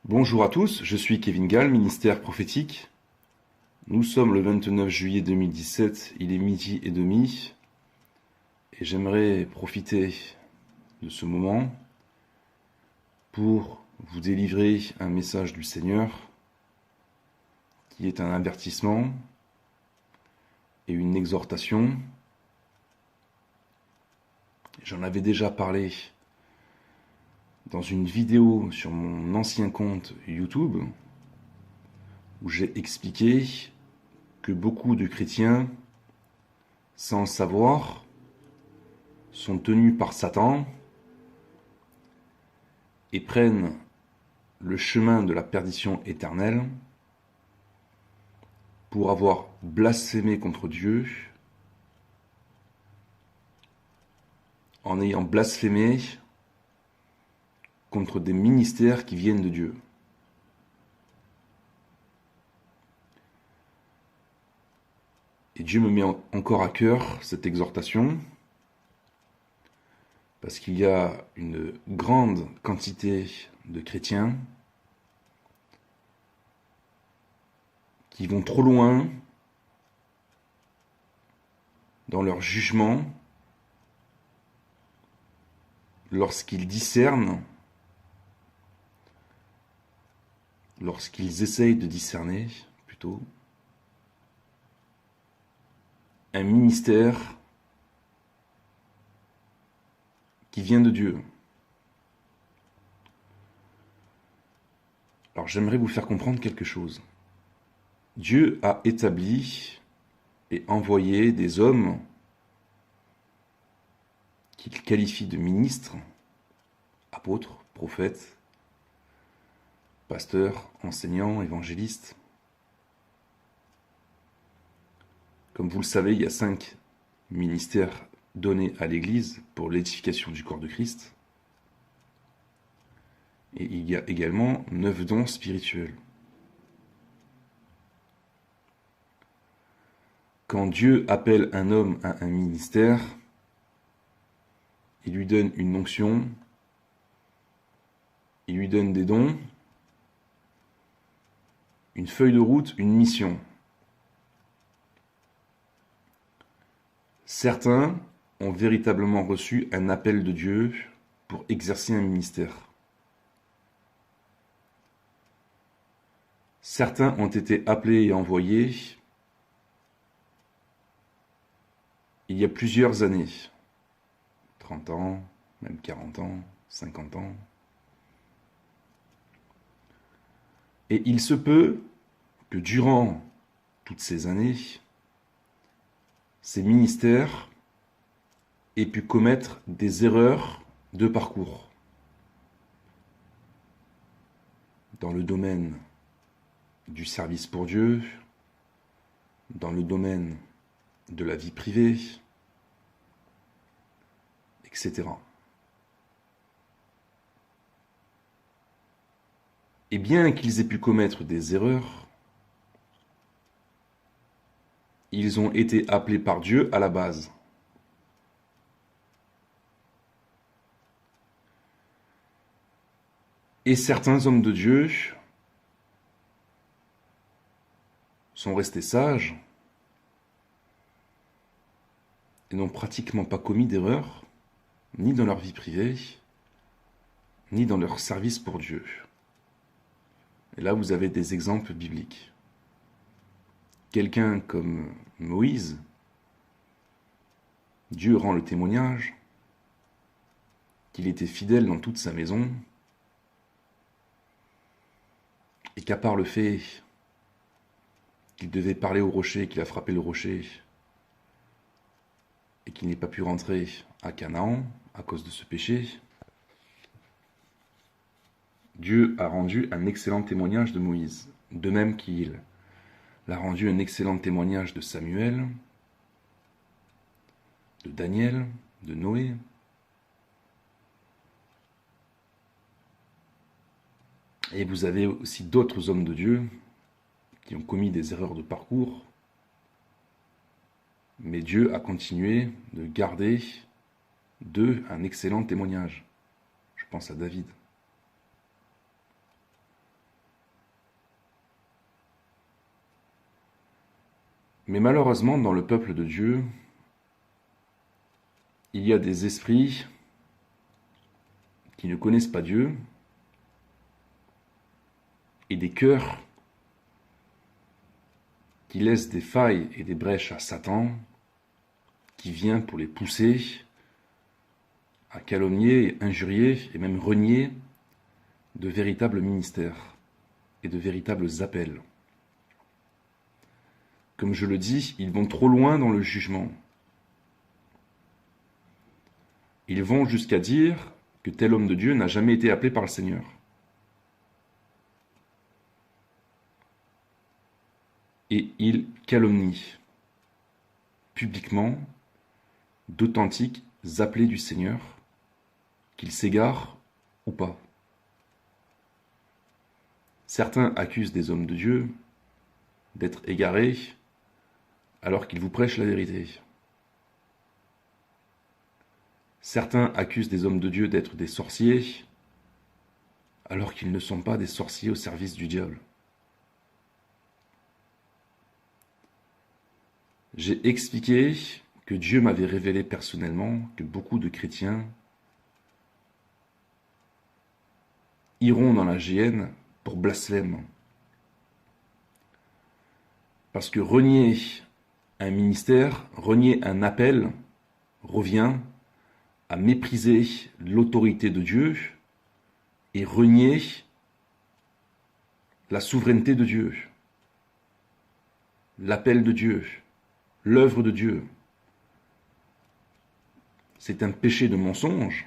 Bonjour à tous, je suis Kevin Gall, ministère prophétique. Nous sommes le 29 juillet 2017, il est 12h30 et j'aimerais profiter de ce moment pour vous délivrer un message du Seigneur qui est un avertissement et une exhortation. J'en avais déjà parlé dans une vidéo sur mon ancien compte YouTube où j'ai expliqué que beaucoup de chrétiens, sans le savoir, sont tenus par Satan et prennent le chemin de la perdition éternelle pour avoir blasphémé contre Dieu, en ayant blasphémé contre des ministères qui viennent de Dieu. Et Dieu me met encore à cœur cette exhortation, parce qu'il y a une grande quantité de chrétiens qui vont trop loin dans leur jugement lorsqu'ils discernent, lorsqu'ils essayent de discerner, plutôt, un ministère qui vient de Dieu. Alors j'aimerais vous faire comprendre quelque chose. Dieu a établi et envoyé des hommes qu'il qualifie de ministres, apôtres, prophètes, pasteurs, enseignants, évangélistes. Comme vous le savez, il y a 5 ministères donnés à l'Église pour l'édification du corps de Christ. Et il y a également 9 dons spirituels. Quand Dieu appelle un homme à un ministère, il lui donne une onction, il lui donne des dons, une feuille de route, une mission. Certains ont véritablement reçu un appel de Dieu pour exercer un ministère. Certains ont été appelés et envoyés il y a plusieurs années, 30 ans, même 40 ans, 50 ans. Et il se peut que durant toutes ces années, ces ministères aient pu commettre des erreurs de parcours dans le domaine du service pour Dieu, dans le domaine de la vie privée, etc. Et bien qu'ils aient pu commettre des erreurs, ils ont été appelés par Dieu à la base. Et certains hommes de Dieu sont restés sages et n'ont pratiquement pas commis d'erreur, ni dans leur vie privée, ni dans leur service pour Dieu. Et là, vous avez des exemples bibliques. Quelqu'un comme Moïse, Dieu rend le témoignage qu'il était fidèle dans toute sa maison et qu'à part le fait qu'il devait parler au rocher, qu'il a frappé le rocher et qu'il n'ait pas pu rentrer à Canaan à cause de ce péché, Dieu a rendu un excellent témoignage de Moïse, de même qu'il a rendu un excellent témoignage de Samuel, de Daniel, de Noé. Et vous avez aussi d'autres hommes de Dieu qui ont commis des erreurs de parcours, mais Dieu a continué de garder d'eux un excellent témoignage. Je pense à David. Mais malheureusement, dans le peuple de Dieu, il y a des esprits qui ne connaissent pas Dieu et des cœurs qui laissent des failles et des brèches à Satan, qui vient pour les pousser à calomnier, injurier et même renier de véritables ministères et de véritables appels. Comme je le dis, ils vont trop loin dans le jugement. Ils vont jusqu'à dire que tel homme de Dieu n'a jamais été appelé par le Seigneur. Et ils calomnient publiquement d'authentiques appelés du Seigneur, qu'ils s'égarent ou pas. Certains accusent des hommes de Dieu d'être égarés alors qu'ils vous prêchent la vérité. Certains accusent des hommes de Dieu d'être des sorciers alors qu'ils ne sont pas des sorciers au service du diable. J'ai expliqué que Dieu m'avait révélé personnellement que beaucoup de chrétiens iront dans la géhenne pour blasphème. Parce que renier un ministère, renier un appel, revient à mépriser l'autorité de Dieu et renier la souveraineté de Dieu, l'appel de Dieu, l'œuvre de Dieu. C'est un péché de mensonge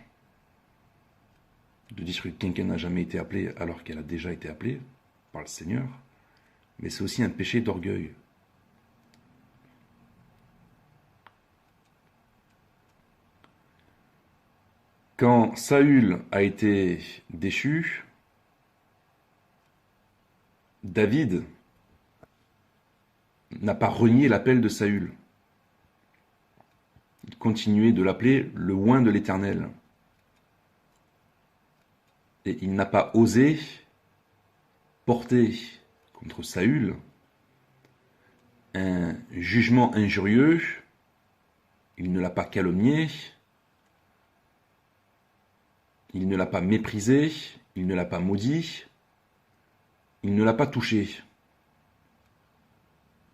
de dire que quelqu'un n'a jamais été appelé alors qu'elle a déjà été appelée par le Seigneur, mais c'est aussi un péché d'orgueil. Quand Saül a été déchu, David n'a pas renié l'appel de Saül. Il continuait de l'appeler le oint de l'Éternel. Et il n'a pas osé porter contre Saül un jugement injurieux. Il ne l'a pas calomnié. Il ne l'a pas méprisé. Il ne l'a pas maudit. Il ne l'a pas touché.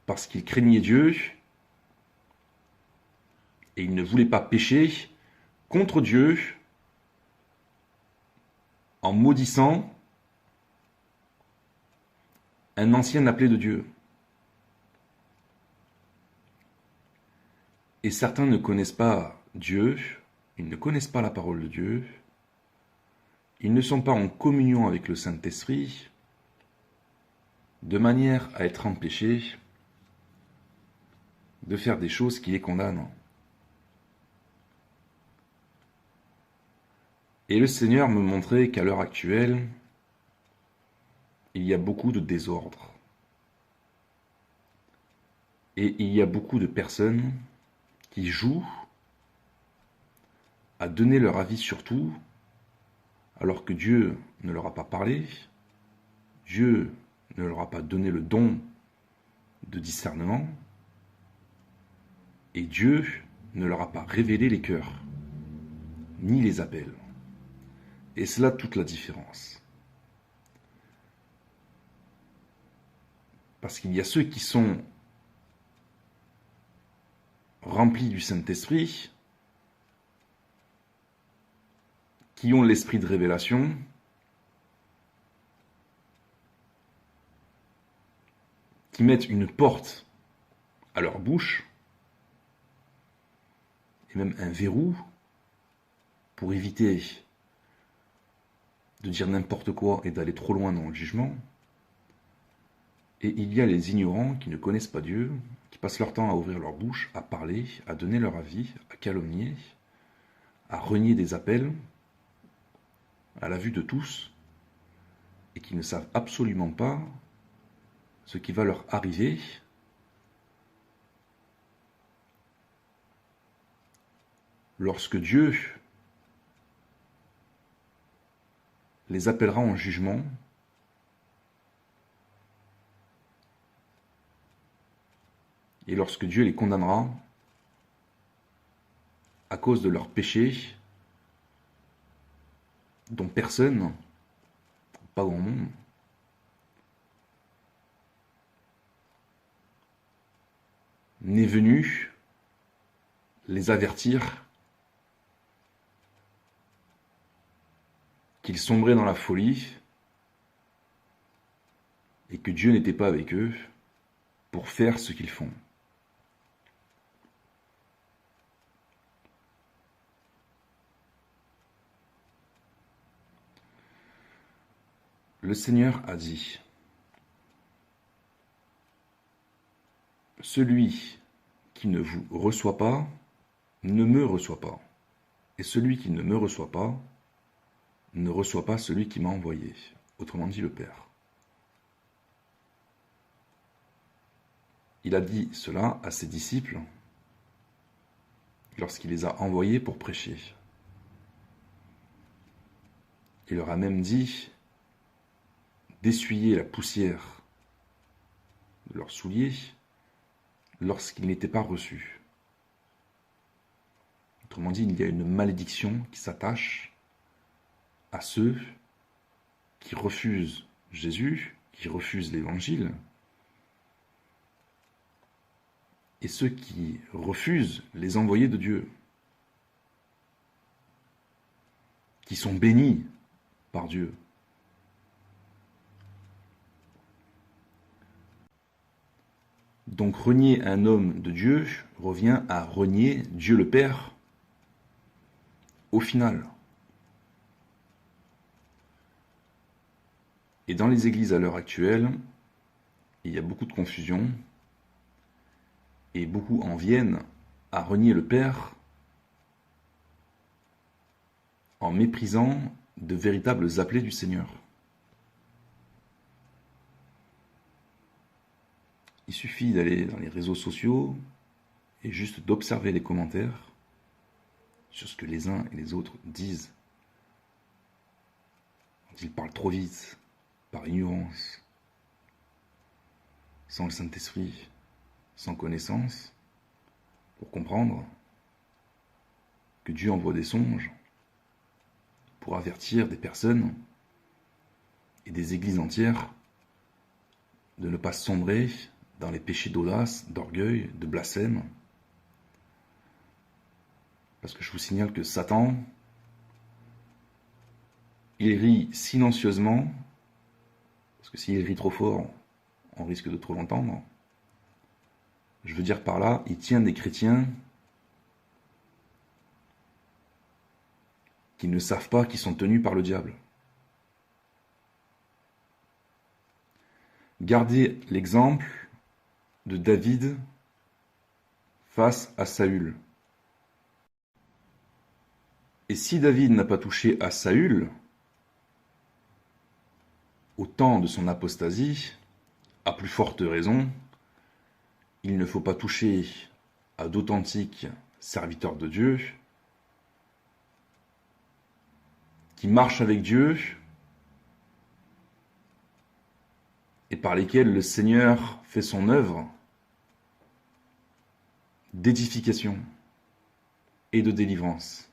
Parce qu'il craignait Dieu et il ne voulait pas pécher contre Dieu en maudissant un ancien appelé de Dieu. Et certains ne connaissent pas Dieu, ils ne connaissent pas la parole de Dieu, ils ne sont pas en communion avec le Saint-Esprit, de manière à être empêchés de faire des choses qui les condamnent. Et le Seigneur me montrait qu'à l'heure actuelle, il y a beaucoup de désordre. Et il y a beaucoup de personnes qui jouent à donner leur avis sur tout, alors que Dieu ne leur a pas parlé, Dieu ne leur a pas donné le don de discernement, et Dieu ne leur a pas révélé les cœurs, ni les appels. Et c'est là toute la différence. Parce qu'il y a ceux qui sont remplis du Saint-Esprit, qui ont l'esprit de révélation, qui mettent une porte à leur bouche, et même un verrou, pour éviter de dire n'importe quoi et d'aller trop loin dans le jugement. Et il y a les ignorants qui ne connaissent pas Dieu, qui passent leur temps à ouvrir leur bouche, à parler, à donner leur avis, à calomnier, à renier des appels, à la vue de tous, et qui ne savent absolument pas ce qui va leur arriver lorsque Dieu les appellera en jugement . Et lorsque Dieu les condamnera à cause de leurs péchés, dont personne, pas grand monde, n'est venu les avertir qu'ils sombraient dans la folie et que Dieu n'était pas avec eux pour faire ce qu'ils font. Le Seigneur a dit, « Celui qui ne vous reçoit pas, ne me reçoit pas. Et celui qui ne me reçoit pas, ne reçoit pas celui qui m'a envoyé. » Autrement dit, le Père. Il a dit cela à ses disciples lorsqu'il les a envoyés pour prêcher. Il leur a même dit d'essuyer la poussière de leurs souliers lorsqu'ils n'étaient pas reçus. Autrement dit, il y a une malédiction qui s'attache à ceux qui refusent Jésus, qui refusent l'Évangile, et ceux qui refusent les envoyés de Dieu, qui sont bénis par Dieu. Donc renier un homme de Dieu revient à renier Dieu le Père au final. Et dans les églises à l'heure actuelle, il y a beaucoup de confusion et beaucoup en viennent à renier le Père en méprisant de véritables appelés du Seigneur. Il suffit d'aller dans les réseaux sociaux et juste d'observer les commentaires sur ce que les uns et les autres disent. Ils parlent trop vite, par ignorance, sans le Saint-Esprit, sans connaissance, pour comprendre que Dieu envoie des songes pour avertir des personnes et des églises entières de ne pas sombrer dans les péchés d'audace, d'orgueil, de blasphème. Parce que je vous signale que Satan, il rit silencieusement, parce que s'il rit trop fort, on risque de trop l'entendre. Je veux dire par là, il tient des chrétiens qui ne savent pas qu'ils sont tenus par le diable. Gardez l'exemple de David face à Saül. Et si David n'a pas touché à Saül, au temps de son apostasie, à plus forte raison, il ne faut pas toucher à d'authentiques serviteurs de Dieu qui marchent avec Dieu et par lesquels le Seigneur fait son œuvre d'édification et de délivrance.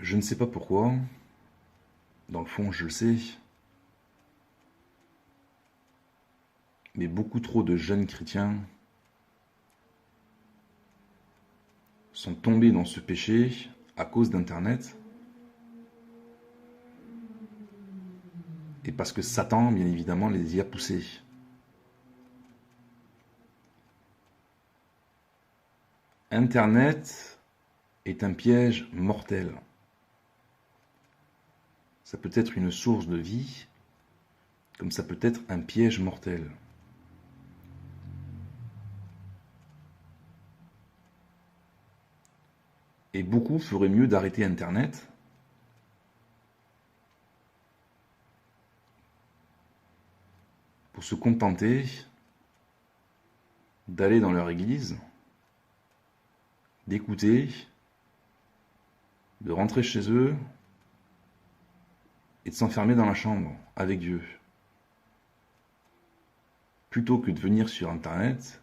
Je ne sais pas pourquoi, dans le fond je le sais, mais beaucoup trop de jeunes chrétiens sont tombés dans ce péché à cause d'Internet et parce que Satan, bien évidemment, les y a poussés. Internet est un piège mortel. Ça peut être une source de vie, comme ça peut être un piège mortel. Et beaucoup feraient mieux d'arrêter Internet pour se contenter d'aller dans leur église, d'écouter, de rentrer chez eux et de s'enfermer dans la chambre avec Dieu. Plutôt que de venir sur Internet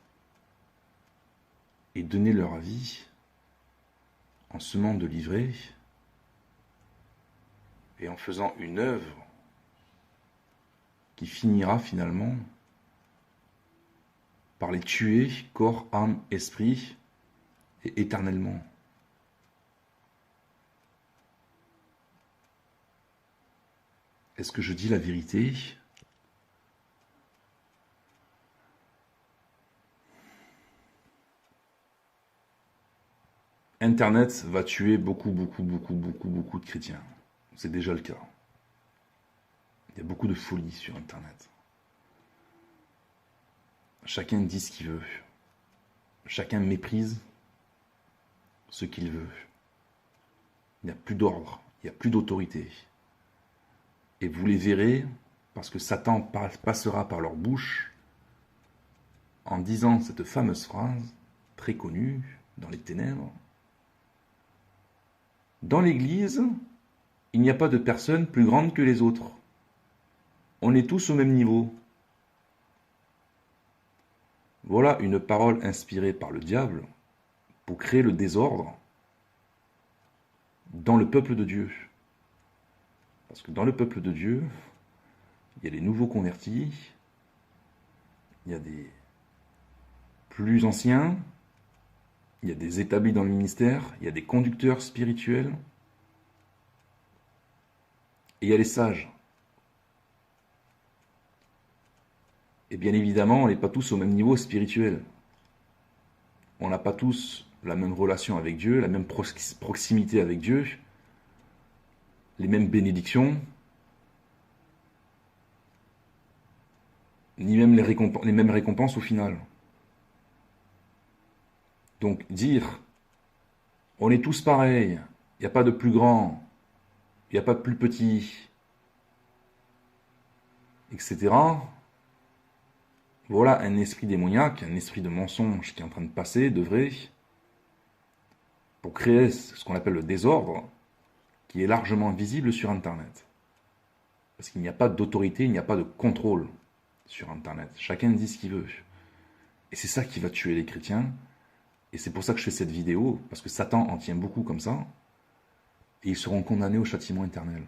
et donner leur avis en semant de livrer et en faisant une œuvre qui finira finalement par les tuer corps, âme, esprit et éternellement. Est-ce que je dis la vérité ? Internet va tuer beaucoup de chrétiens. C'est déjà le cas. Il y a beaucoup de folie sur Internet. Chacun dit ce qu'il veut. Chacun méprise ce qu'il veut. Il n'y a plus d'ordre, il n'y a plus d'autorité. Et vous les verrez, parce que Satan passera par leur bouche en disant cette fameuse phrase, très connue dans les ténèbres. Dans l'Église, il n'y a pas de personne plus grande que les autres. On est tous au même niveau. Voilà une parole inspirée par le diable pour créer le désordre dans le peuple de Dieu. Parce que dans le peuple de Dieu, il y a les nouveaux convertis, il y a des plus anciens, il y a des établis dans le ministère, il y a des conducteurs spirituels, et il y a les sages. Et bien évidemment, on n'est pas tous au même niveau spirituel. On n'a pas tous la même relation avec Dieu, la même proximité avec Dieu, les mêmes bénédictions, ni même les mêmes récompenses au final. Donc dire, on est tous pareils, il n'y a pas de plus grand, il n'y a pas de plus petit, etc. Voilà un esprit démoniaque, un esprit de mensonge qui est en train de passer, d'œuvrer, pour créer ce qu'on appelle le désordre, qui est largement visible sur Internet. Parce qu'il n'y a pas d'autorité, il n'y a pas de contrôle sur Internet. Chacun dit ce qu'il veut. Et c'est ça qui va tuer les chrétiens. Et c'est pour ça que je fais cette vidéo, parce que Satan en tient beaucoup comme ça. Et ils seront condamnés au châtiment éternel.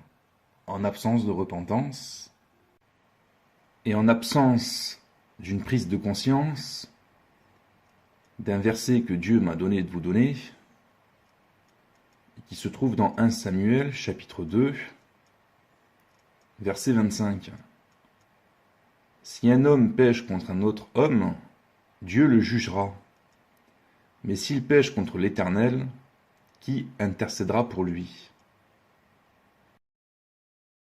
En absence de repentance, et en absence d'une prise de conscience, d'un verset que Dieu m'a donné de vous donner, qui se trouve dans 1 Samuel, chapitre 2, verset 25. Si un homme pêche contre un autre homme, Dieu le jugera. Mais s'il pêche contre l'Éternel, qui intercédera pour lui ?